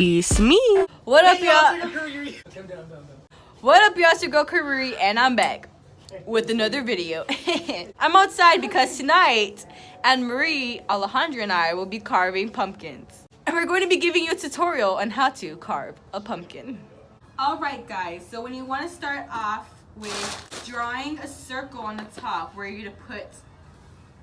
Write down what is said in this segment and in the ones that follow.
Peace me. What up, y'all? What up, y'all? It's your girl Karuri, and I'm back with another video. I'm outside because tonight, Anne Marie, Alejandra, and I will be carving pumpkins. And we're going to be giving you a tutorial on how to carve a pumpkin. Alright guys, so when you want to start off with drawing a circle on the top where you're going to put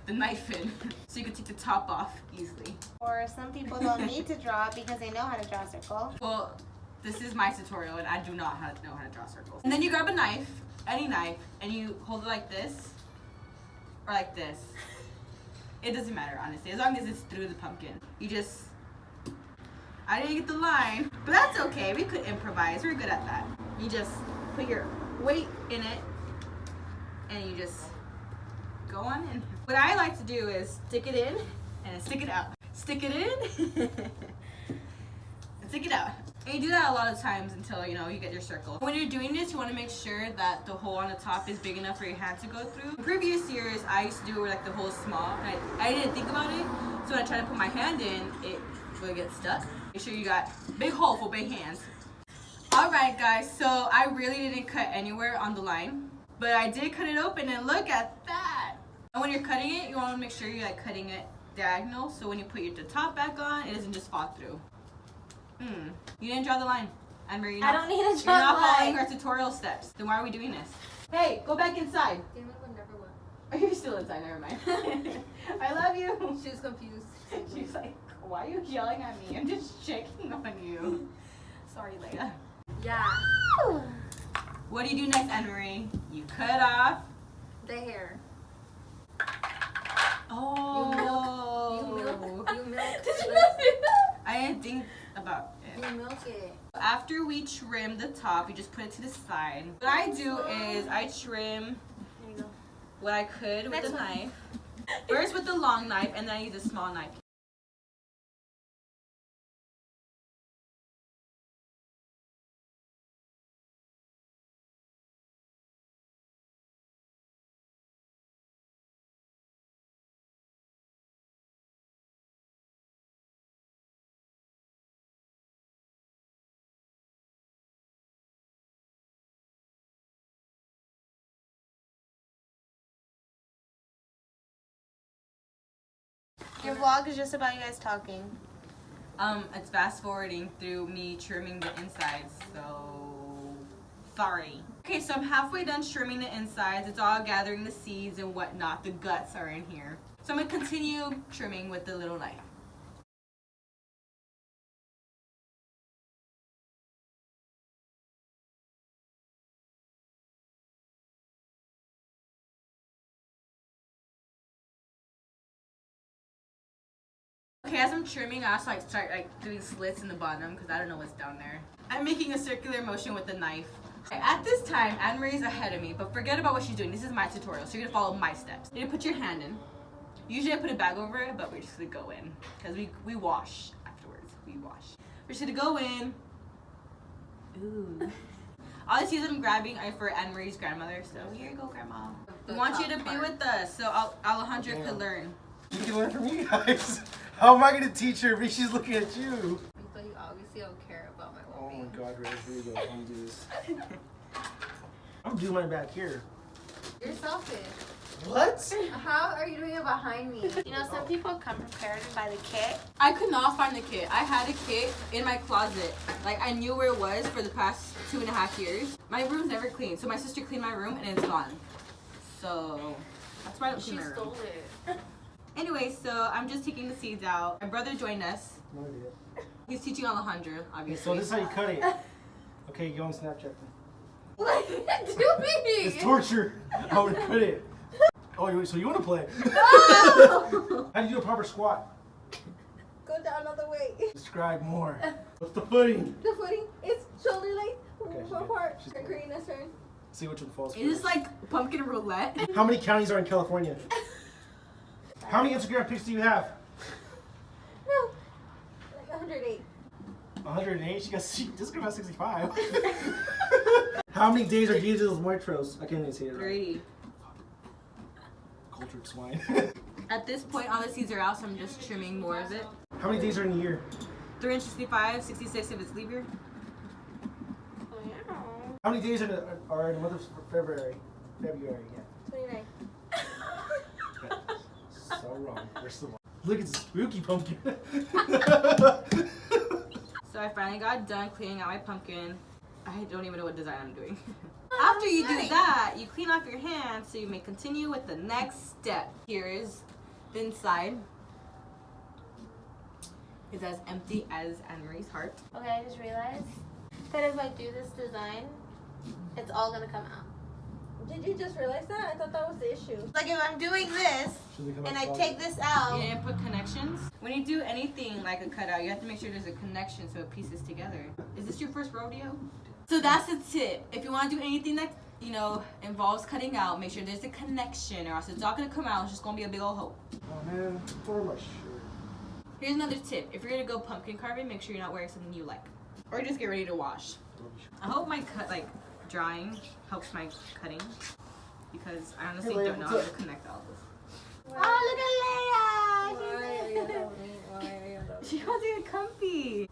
the knife in, so you can take the top off easily. Or some people don't need to draw because they know how to draw a circle. Well, this is my tutorial and I do not know how to draw circles. And then you grab a knife, any knife, and you hold it like this, or like this. It doesn't matter, honestly, as long as it's through the pumpkin. You just, I didn't get the line, but that's okay, we could improvise, we're good at that. You just put your weight in it, and you just go on in. What I like to do is stick it in and stick it out. Stick it in and stick it out. And you do that a lot of times until you get your circle. When you're doing this, you want to make sure that the hole on the top is big enough for your hand to go through. In previous years, I used to do it where like the hole is small, and I didn't think about it. So when I try to put my hand in, it will get stuck. Make sure you got big hole for big hands. Alright guys, so I really didn't cut anywhere on the line, but I did cut it open, and look at that. And when you're cutting it, you want to make sure you're like cutting it diagonal, so when you put the top back on, it doesn't just fall through. You didn't draw the line. Anne Marie, I don't need to draw You're not the line. following our tutorial steps. Then why are we doing this? Hey, go back inside. Oh, you're still inside, never mind. I love you. She was confused. She's like, why are you yelling at me? I'm just checking on you. Sorry, Leia. Yeah. What do you do next, Anne Marie? You cut off The hair. Oh. You milk. I didn't think about it. You milk it. After we trim the top, you just put it to the side. What I do is I trim There you go. what I could with Next the one. knife. First with the long knife, and then I use a small knife. Your vlog is just about you guys talking. It's fast forwarding through me trimming the insides, so sorry. Okay, so I'm halfway done trimming the insides. It's all gathering the seeds and whatnot. The guts are in here. So I'm gonna continue trimming with the little knife. Okay, as I'm trimming, I also start doing slits in the bottom because I don't know what's down there. I'm making a circular motion with the knife. At this time, Anne Marie's ahead of me, but forget about what she's doing. This is my tutorial, so you're gonna follow my steps. You're gonna put your hand in. Usually I put a bag over it, but we're just gonna go in because we wash afterwards. We wash. We're just gonna go in. Ooh. All the seeds I'm grabbing are for Anne Marie's grandmother, so here you go, Grandma. We want you to be with us so Alejandra could learn. You can learn from you guys. How am I going to teach her if she's looking at you? But you obviously don't care about my Oh well-being. my god, Ray, here we go. I'm going to do this. I'm doing mine back here. You're selfish. What? How are you doing it behind me? You know, some people come prepared by the kit. I could not find the kit. I had a kit in my closet. Like, I knew where it was for the past 2.5 years. My room's never clean, so my sister cleaned my room and it's gone. So, that's why I don't She clean my room. stole it. Anyway, so I'm just taking the seeds out. My brother joined us. No idea. He's teaching Alejandra, Okay, obviously. so this is how you cut it. Okay, go on Snapchat then. What are you doing? It's torture. How would cut it? Oh, wait, so you want to play? No! How do you do a proper squat? Go down all the way. Describe more. What's the footing? The footing is shoulder length. Okay, she's One good. part. She's good. Karina's turn. See which one falls Is this first. like pumpkin roulette? How many counties are in California? How many Instagram pics do you have? No. Like 108. 108? She got just about 65. How many days are Dia de los Muertos? I can't even say it right. 3. Cultured swine. At this point, all the seeds are out, so I'm just trimming more of it. How many days are in a year? 365, 66 if it's leap year. How many days are in the month of February? February, yeah. 29. So wrong. We're still wrong. Look, it's a spooky pumpkin. So I finally got done cleaning out my pumpkin. I don't even know what design I'm doing. After you do that, you clean off your hands so you may continue with the next step. Here is the inside. It's as empty as Anne-Marie's heart. Okay, I just realized that if I do this design, it's all gonna come out. Did you just realize that? I thought that was the issue. Like if I'm doing this and I take this out. You didn't put connections? When you do anything like a cutout, you have to make sure there's a connection so it pieces together. Is this your first rodeo? So that's the tip. If you want to do anything that, you know, involves cutting out, make sure there's a connection or else it's not going to come out. It's just going to be a big old hole. Oh man, tore my shirt. Here's another tip. If you're going to go pumpkin carving, make sure you're not wearing something you like. Or just get ready to wash. I hope my drying helps my cutting because I honestly don't know how to connect all this. Oh, look at Leia! Why are you alone? Why are you alone? She wants to get comfy.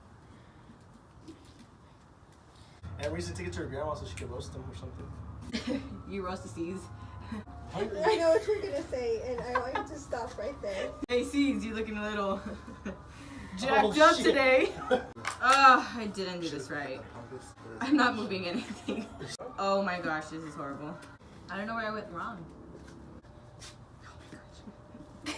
And we used to take it to her grandma so she could roast them or something. You roast the seeds. I know what you're gonna say, and I want you to stop right there. Hey seeds, you looking a little jacked Oh, up shit. today. Oh, I didn't do this right. I'm not moving anything. Oh my gosh, this is horrible. I don't know where I went wrong. Oh my gosh.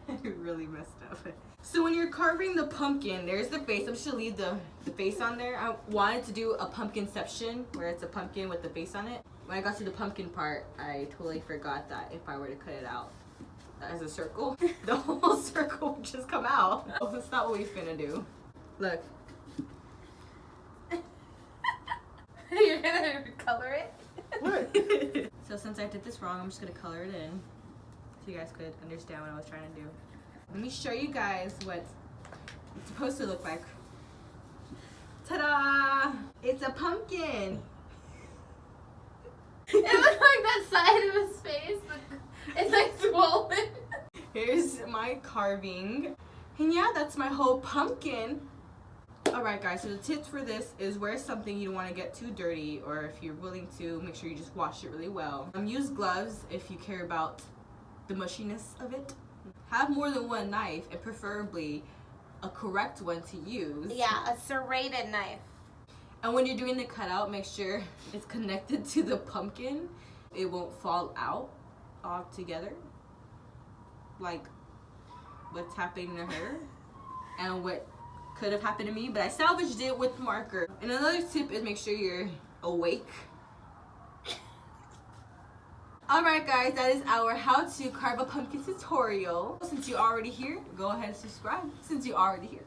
I really messed up. So when you're carving the pumpkin, there's the face. I'm just gonna leave the face on there. I wanted to do a pumpkinception where it's a pumpkin with the face on it. When I got to the pumpkin part, I totally forgot that if I were to cut it out as a circle, the whole circle would just come out. Oh, that's not what we finna do. Look. You're gonna color it? What? So since I did this wrong, I'm just gonna color it in so you guys could understand what I was trying to do. Let me show you guys what it's supposed to look like. Ta-da! It's a pumpkin. It looks like that side of his face. It's like swollen. Here's my carving. And yeah, that's my whole pumpkin. Alright guys, so the tips for this is wear something you don't want to get too dirty, or if you're willing to, make sure you just wash it really well. Use gloves if you care about the mushiness of it. Have more than one knife, and preferably a correct one to use. Yeah, a serrated knife. And when you're doing the cutout, make sure it's connected to the pumpkin. It won't fall out all together. Like what's happening to her and what could have happened to me, but I salvaged it with marker. And another tip is make sure you're awake. Alright guys, that is our how to carve a pumpkin tutorial. Since you're already here, go ahead and subscribe. Since you're already here.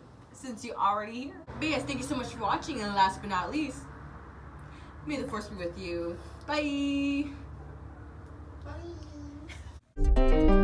But yes, thank you so much for watching, and last but not least, may the force be with you. Bye! Bye.